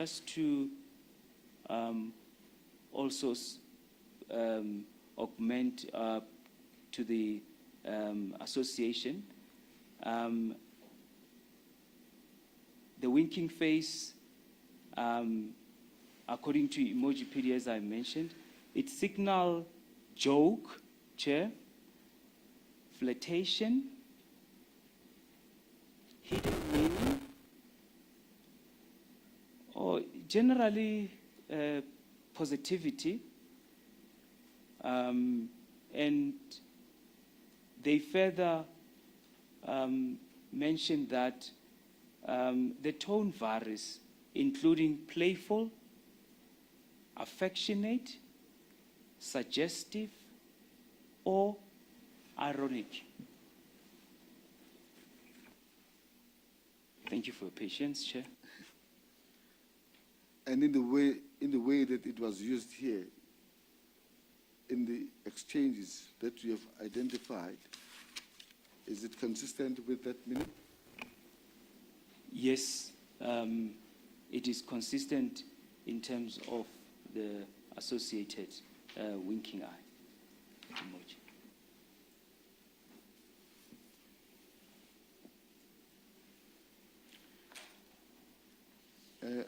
Just to also augment to the association, the winking face, according to Emojipedia, as I mentioned, it signals joke, chair, flirtation, hidden meaning, or generally positivity. And they further mention that the tone varies, including playful, affectionate, suggestive, or ironic. Thank you for your patience, Chair. And in the way that it was used here, in the exchanges that you have identified, is it consistent with that meaning? Yes, it is consistent in terms of the associated winking eye emoji.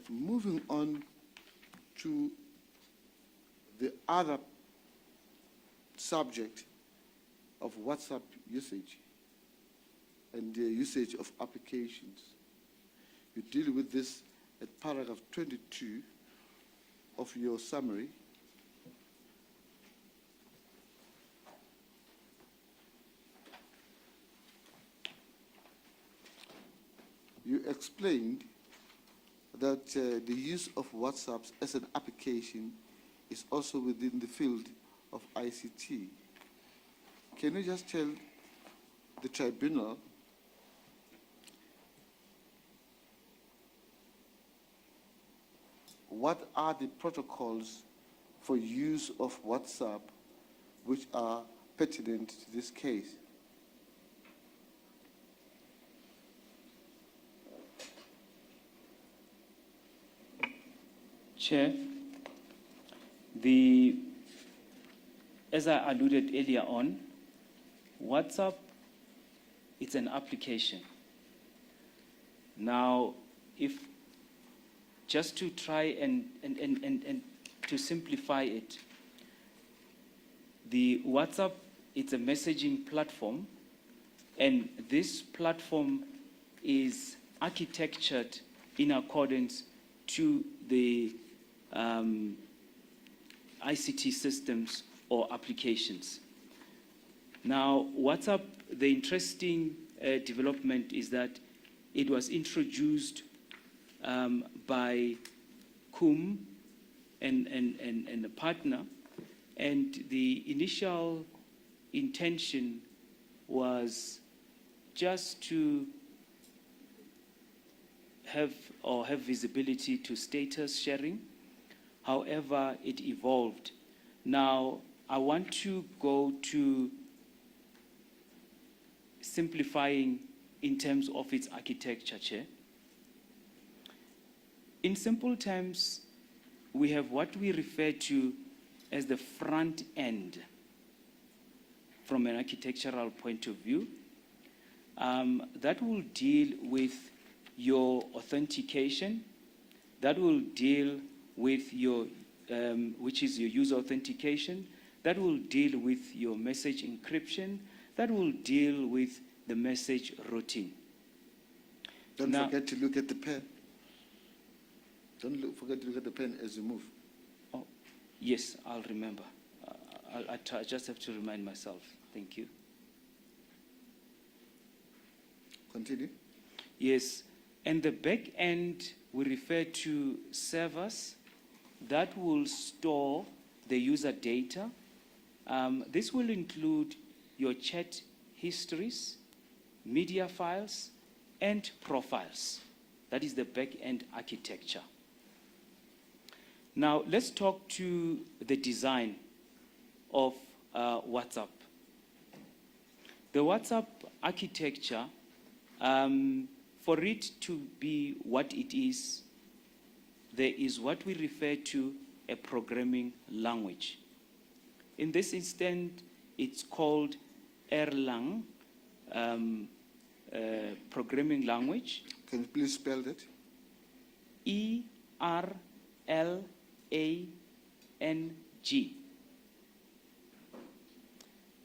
Moving on to the other subject of WhatsApp usage and the usage of applications. You deal with this at paragraph 22 of your summary. You explained that the use of WhatsApp as an application is also within the field of ICT. Can you just tell the tribunal what are the protocols for use of WhatsApp which are pertinent to this case? Chair, as I alluded earlier on, WhatsApp, it's an application. Now, if just to try and to simplify it, the WhatsApp, it's a messaging platform, and this platform is architectured in accordance to the ICT systems or applications. Now, WhatsApp, the interesting development is that it was introduced by CUM and a partner, and the initial intention was just to have visibility to status sharing. However, it evolved. Now, I want to go to simplifying in terms of its architecture, Chair. In simple terms, we have what we refer to as the front end from an architectural point of view. That will deal with your authentication, that will deal with your, which is your user authentication, that will deal with your message encryption, that will deal with the message routing. Don't forget to look at the pen. Don't forget to look at the pen as you move. Oh, yes, I'll remember. I just have to remind myself. Thank you. Continue. Yes, and the back end we refer to servers that will store the user data. This will include your chat histories, media files, and profiles. That is the back end architecture. Now, let's talk to the design of WhatsApp. The WhatsApp architecture, for it to be what it is, there is what we refer to a programming language. In this instance, it's called Erlang programming language. Can you please spell that? E-R-L-A-N-G.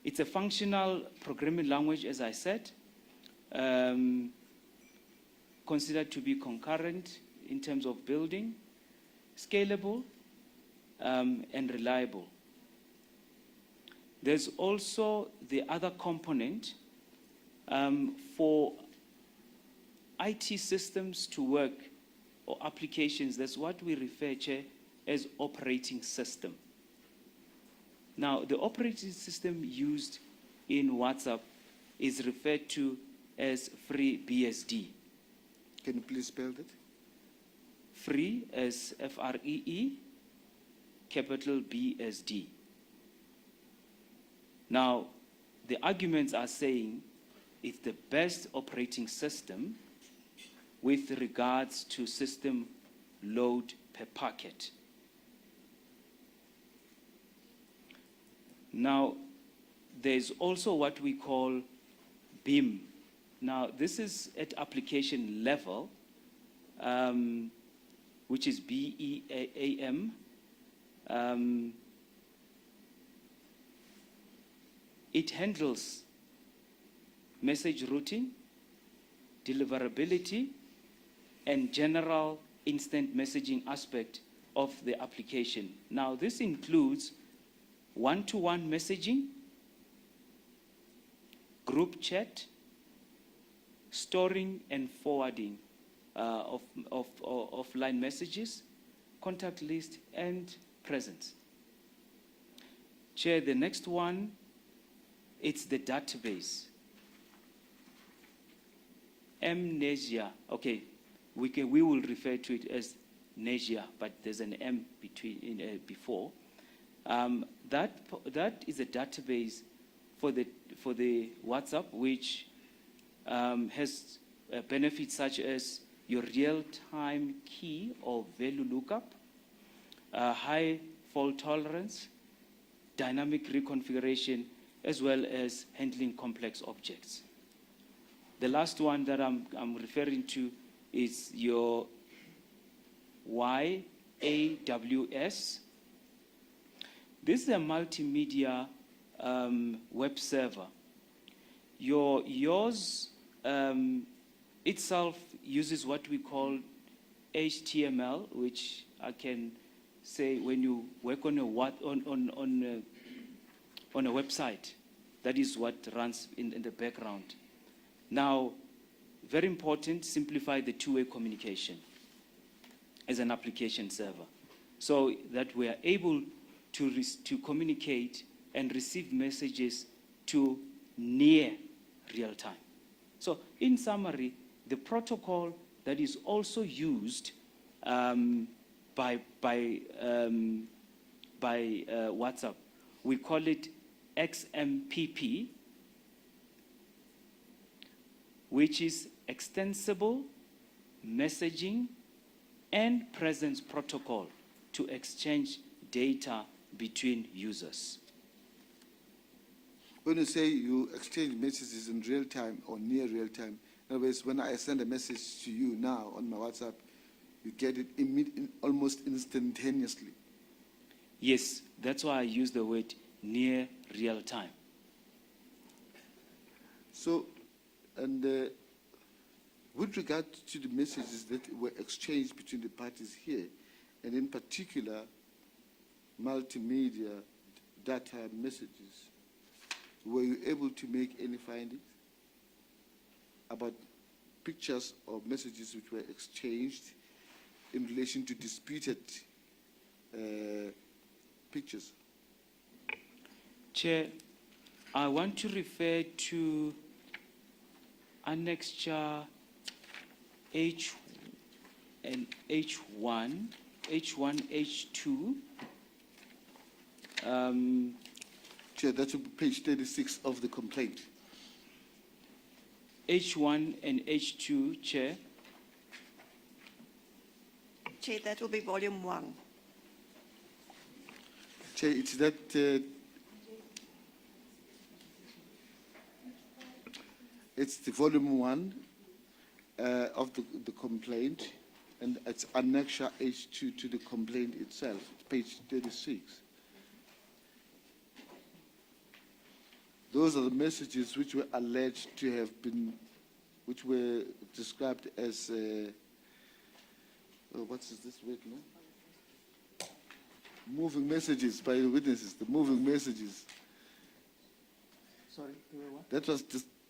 It's a functional programming language, as I said, considered to be concurrent in terms of building, scalable, and reliable. There's also the other component for IT systems to work or applications. That's what we refer to as operating system. Now, the operating system used in WhatsApp is referred to as FreeBSD. Can you please spell that? Free as F-R-E-E, capital B-S-D. Now, the arguments are saying it's the best operating system with regards to system load per packet. Now, there's also what we call BIM. Now, this is at application level, which is B-E-A-M. It handles message routing, deliverability, and general instant messaging aspect of the application. Now, this includes one-to-one messaging, group chat, storing and forwarding of offline messages, contact list, and presence. Chair, the next one, it's the database. Amnesia. Okay, we will refer to it as Nesia, but there's an M before. That is a database for the WhatsApp, which has benefits such as your real-time key or value lookup, high fault tolerance, dynamic reconfiguration, as well as handling complex objects. The last one that I'm referring to is your YAWS. This is a multimedia web server. Yours itself uses what we call HTML, which I can say when you work on a website, that is what runs in the background. Now, very important, simplify the two-way communication as an application server, so that we are able to communicate and receive messages to near real time. So, in summary, the protocol that is also used by WhatsApp, we call it XMPP, which is Extensible Messaging and Presence Protocol to exchange data between users. When you say you exchange messages in real time or near real time, in other words, when I send a message to you now on my WhatsApp, you get it almost instantaneously. Yes, that's why I use the word near real time. So, and with regard to the messages that were exchanged between the parties here, and in particular, multimedia data messages, were you able to make any findings about pictures or messages which were exchanged in relation to disputed pictures? Chair, I want to refer to Annexure H and H1, H2. Chair, that would be page 36 of the complaint. H1 and H2, Chair. Chair, that will be volume 1. Chair, it's that it's the volume 1 of the complaint, and it's annexure H2 to the complaint itself, page 36. Those are the messages which were alleged to have been, which were described as, what is this word now? Moving messages by the witnesses, the moving messages. Sorry, they were what?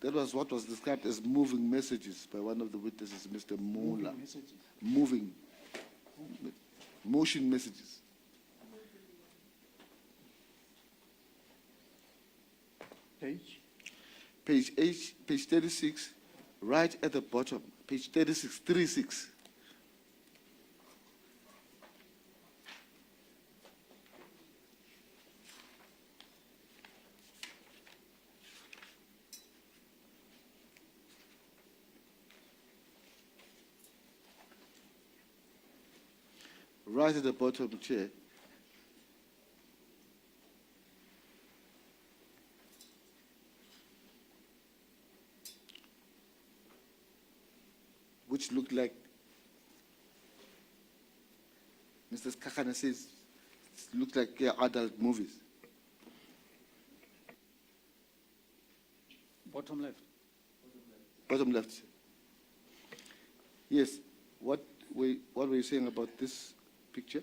That was what was described as moving messages by one of the witnesses, Mr. Mola. Moving messages. Moving. Motion messages. Page? Page 36, right at the bottom. Page 36, 36. Right at the bottom, Chair. Which looked like, Mr. Kakana says, looked like adult movies. Bottom left. Bottom left. Yes. What were you saying about this picture?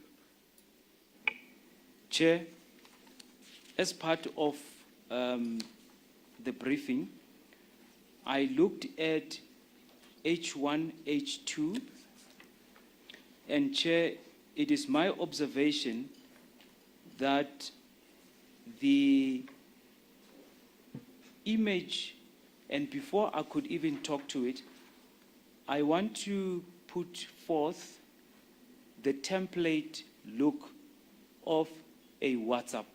Chair, as part of the briefing, I looked at H1, H2, and Chair, it is my observation that the image, and before I could even talk to it, I want to put forth the template look of a WhatsApp.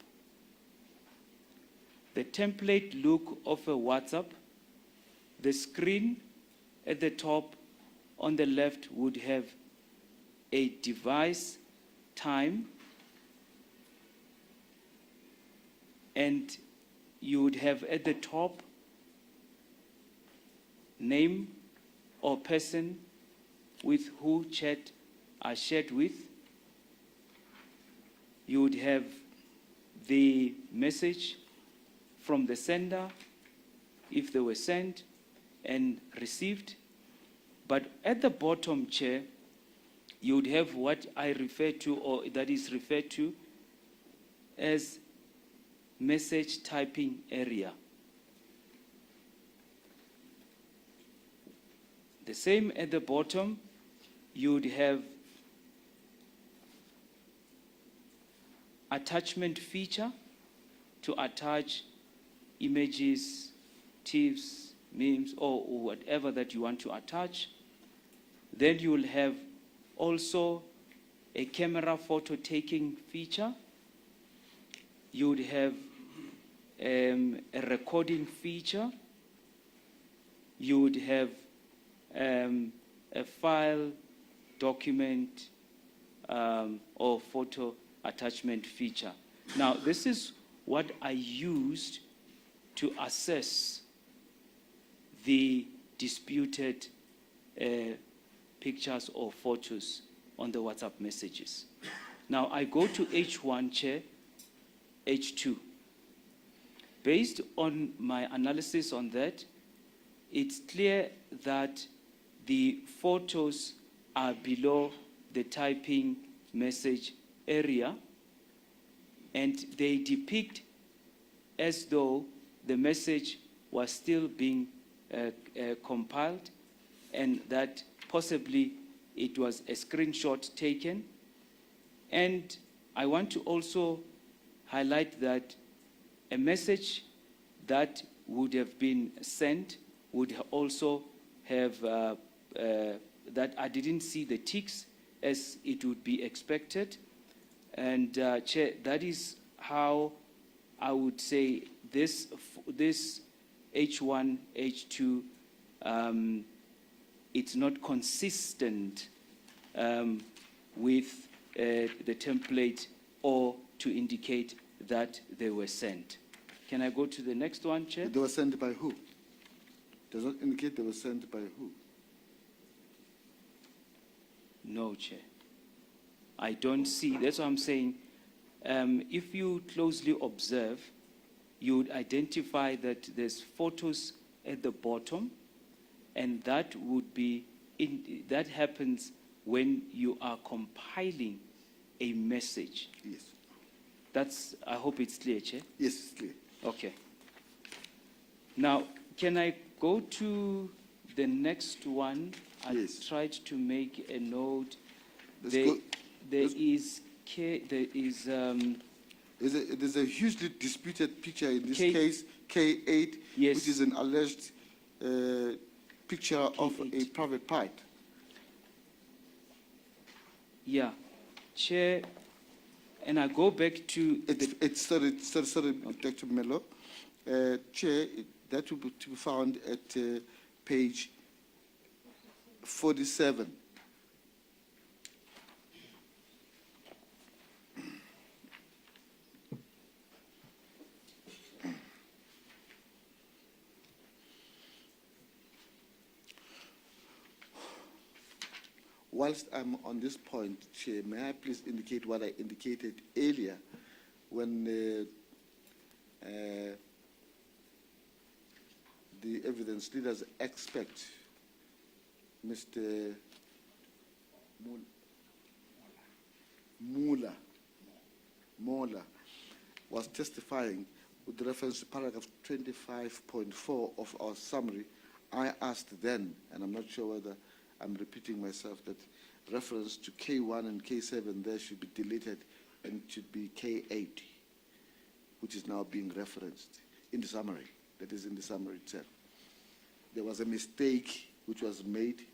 The template look of a WhatsApp, the screen at the top on the left would have a device time, and you would have at the top name or person with who chat are shared with. You would have the message from the sender, if they were sent and received. But at the bottom, Chair, you would have what I refer to, or that is referred to as message typing area. The same at the bottom, you would have attachment feature to attach images, TIFFs, memes, or whatever that you want to attach. Then you will have also a camera photo taking feature. You would have a recording feature. You would have a file, document, or photo attachment feature. Now, this is what I used to assess the disputed pictures or photos on the WhatsApp messages. Now, I go to H1, Chair, H2. Based on my analysis on that, it's clear that the photos are below the typing message area, and they depict as though the message was still being compiled, and that possibly it was a screenshot taken. And I want to also highlight that a message that would have been sent would also have that I didn't see the ticks as it would be expected. And Chair, that is how I would say this H1, H2, it's not consistent with the template or to indicate that they were sent. Can I go to the next one, Chair? They were sent by who? Does not indicate they were sent by who? No, Chair. I don't see. That's what I'm saying. If you closely observe, you would identify that there's photos at the bottom, and that would be that happens when you are compiling a message. Yes. That's. I hope it's clear, Chair. Yes, it's clear. Okay. Now, can I go to the next one? Yes. I tried to make a note. Let's There go. is There's a hugely disputed picture in this K- case, K8, Yes. which is an alleged picture of a K8. private part. Yeah, Chair, and I go back to Sorry, Dr. Mello. Chair, that will be to be found at page 47. Whilst I'm on this point, Chair, may I please indicate what I indicated earlier when the evidence leaders expect Mr. Mola was testifying with reference to paragraph 25.4 of our summary. I asked then, and I'm not sure whether I'm repeating myself, that reference to K1 and K7 there should be deleted and it should be K8, which is now being referenced in the summary. That is in the summary itself. There was a mistake which was made,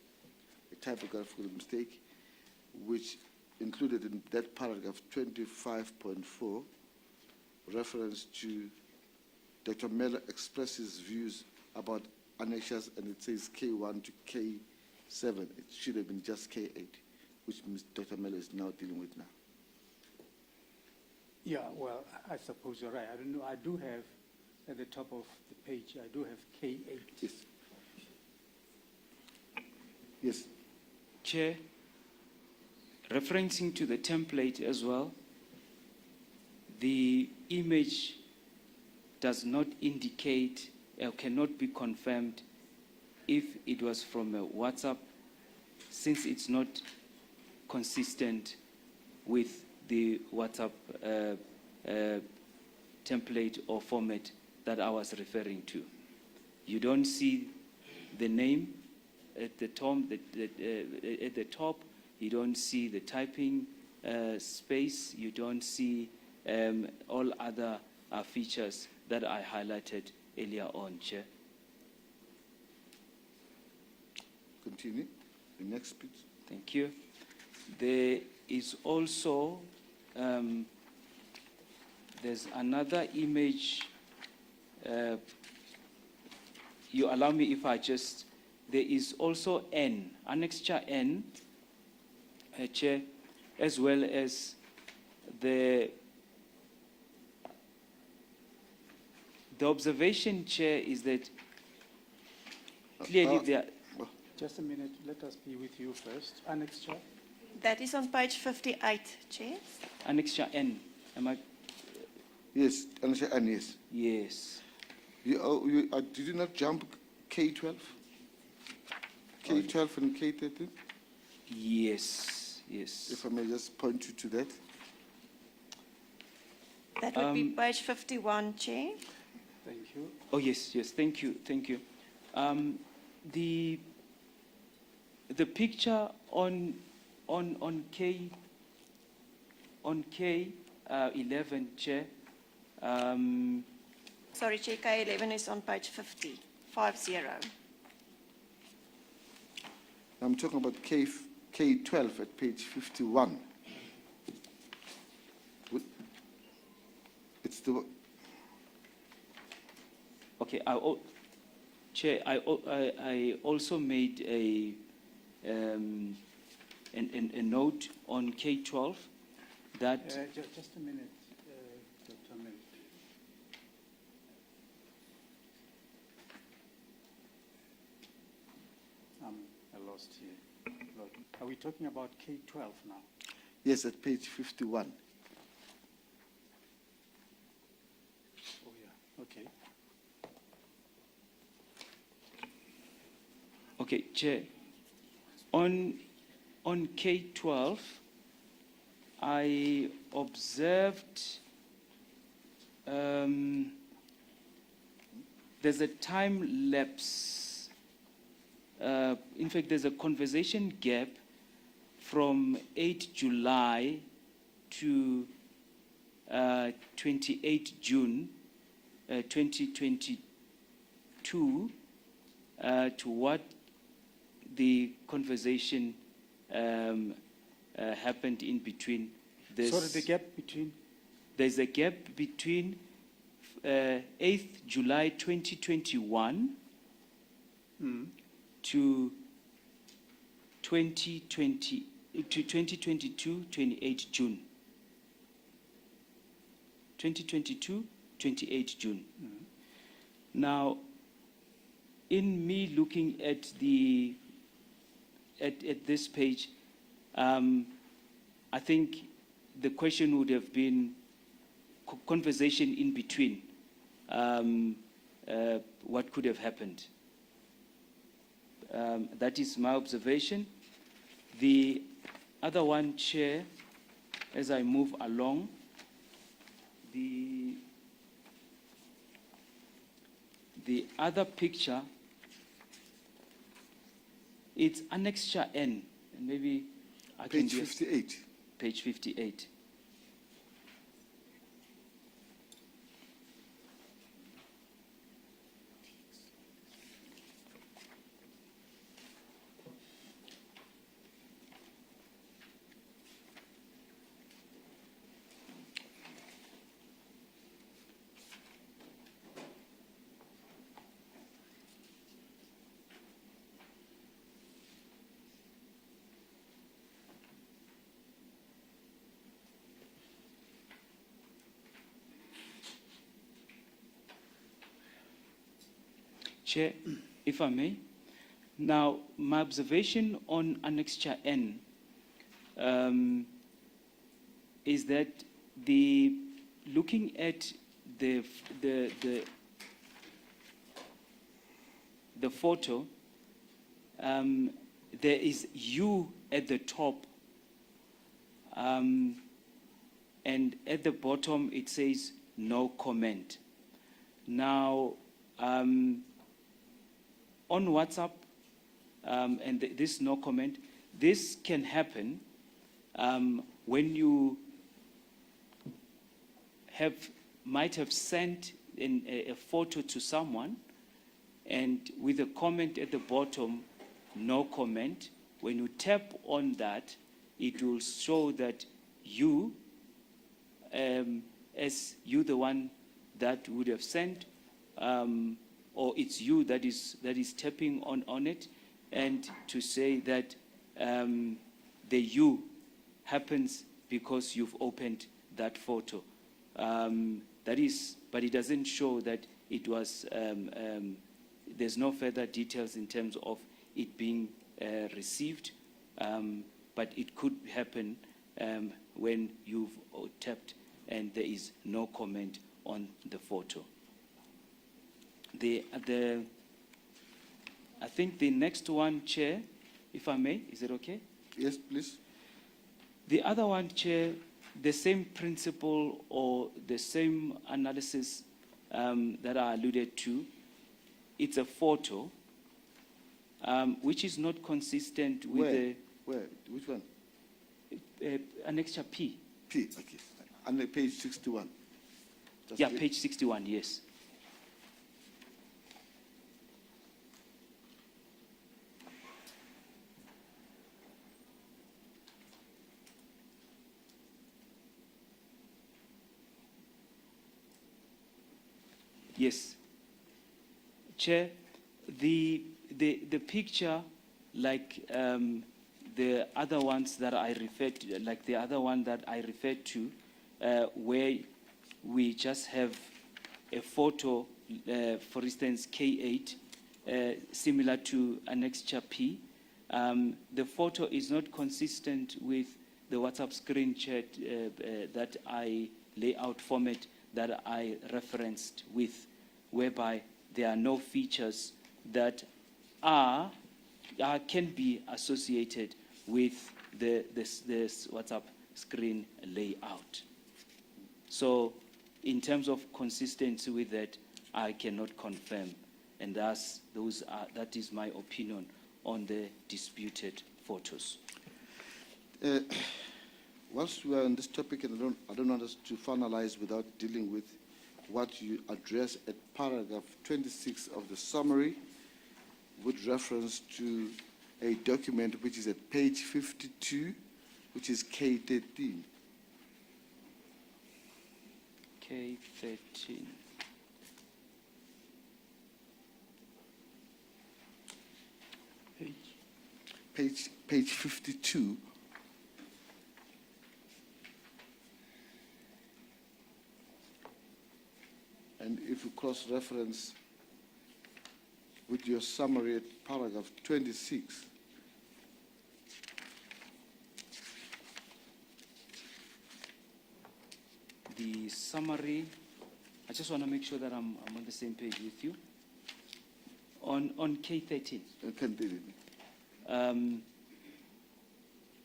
a typographical mistake, which included in that paragraph 25.4 reference to Dr. Mello expresses views about annexures, and it says K1 to K7. It should have been just K8, which Dr. Mello is now dealing with now. Yeah, well, I suppose you're right. I don't know. I do have at the top of the page, I do have K8. Yes. Yes. Chair, referencing to the template as well, the image does not indicate or cannot be confirmed if it was from a WhatsApp, since it's not consistent with the WhatsApp template or format that I was referring to. You don't see the name at the top. At the top, you don't see the typing space. You don't see all other features that I highlighted earlier on, Chair. Continue. The next speech. Thank you. There is also there's another image. You allow me if I just. There is also N, annexure N, Chair, as well as the observation, Chair, is that clearly there. Just a minute. Let us be with you first. Annexure. That is on page 58, Chair. Annexure N. Am I? Yes, annexure N, yes. Yes. Did you not jump K12? K12 and K13? Yes. Yes. If I may just point you to that. That would be page 51, Chair. Thank you. Oh yes, yes. Thank you, thank you. The picture on K 11, Chair. Sorry, Chair, K11 is on page 50, 50. I'm talking about K12 at page 51. It's the... Okay, Chair, I also made a a note on K12 that Just a minute, Dr. Mel. I'm lost here. Lord, are we talking about K12 now? Yes, at page 51. Oh, yeah, okay. Okay, Chair. On K12, I observed there's a time lapse. In fact, there's a conversation gap from 8 July to 28 June 2022 to what the conversation happened in between. Sorry, the gap between? There's a gap between 8th July 2021 to 2022, 28 June. 2022, 28 June. Now, in me looking at at this page, I think the question would have been conversation in between. What could have happened? That is my observation. The other one, Chair, as I move along, the other picture, it's annexure N, and maybe I can Page 58. Page 58. Chair, if I may. Now, my observation on annexure N is that looking at the photo, there is you at the top, and at the bottom it says no comment. Now, on WhatsApp, and this no comment, this can happen when you might have sent a photo to someone, and with a comment at the bottom, no comment. When you tap on that, it will show that you, as you the one that would have sent, or it's you that is tapping on it, and to say that the you happens because you've opened that photo. That is, but it doesn't show that it was. There's no further details in terms of it being received, but it could happen when you've tapped and there is no comment on the photo. I think the next one, Chair, if I may, is it okay? Yes, please. The other one, Chair, the same principle or the same analysis that I alluded to, it's a photo which is not consistent with the... Where? Which one? Annexure P. P, okay. And page 61. Yeah, page 61, yes. Yes. Chair, the picture, like the other ones that I referred to, like the other one that I referred to, where we just have a photo, for instance, K8, similar to Annexure P. The photo is not consistent with the WhatsApp screen chat that I layout format that I referenced with, whereby there are no features that can be associated with this WhatsApp screen layout. So in terms of consistency with that, I cannot confirm. And thus, that is my opinion on the disputed photos. Whilst we are on this topic, and I don't want us to finalize without dealing with what you address at paragraph 26 of the summary, with reference to a document which is at page 52, which is K13. K13. Page 52. And if you cross-reference with your summary at paragraph 26, the summary, I just want to make sure that I'm on the same page with you. On K13.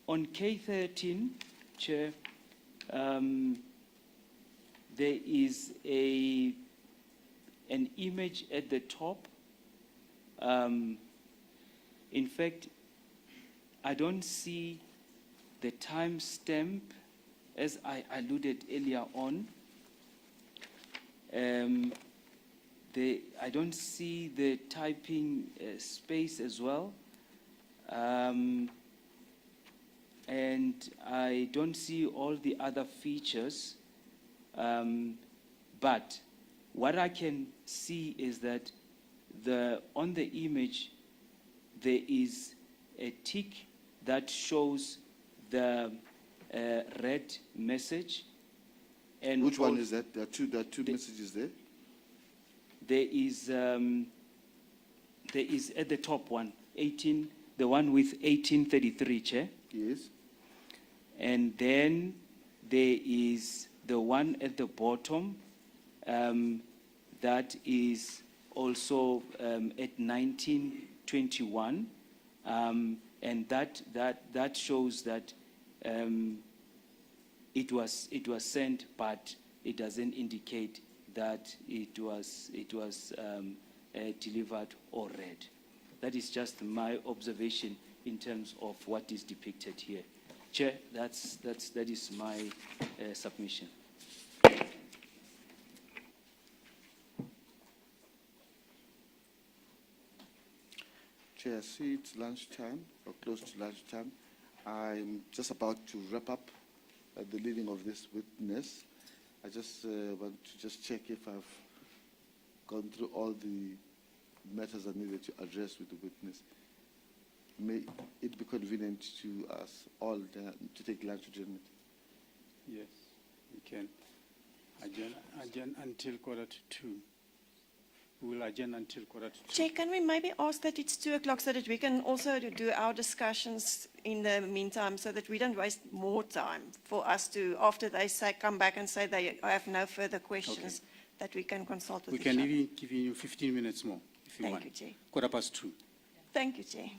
On K13, Chair, there is an image at the top. In fact, I don't see the timestamp as I alluded earlier on. I don't see the typing space as well. And I don't see all the other features. But what I can see is that on the image, there is a tick that shows the red message. And which one is that? There are two messages there. There is at the top one, 18, the one with 1833, Chair. Yes. And then there is the one at the bottom that is also at 1921, and that shows that it was sent, but it doesn't indicate that it was delivered or read. That is just my observation in terms of what is depicted here. Chair, that is my submission. Chair, I see it's lunchtime, or close to lunchtime. I'm just about to wrap up the leading of this witness. I just want to just check if I've gone through all the matters I needed to address with the witness. May it be convenient to us all to take lunch adjournment? Yes, we can. Adjourn until 1:45. We will adjourn until 1:45. Chair, can we maybe ask that it's 2 o'clock so that we can also do our discussions in the meantime, so that we don't waste more time for us to, after they come back and say they have no further questions, that we can consult with We each can other. even give you 15 minutes more if you want. Thank you, Chair. 2:15. Thank you, Chair.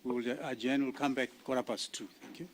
We will adjourn, we'll come back 2:15. Thank you.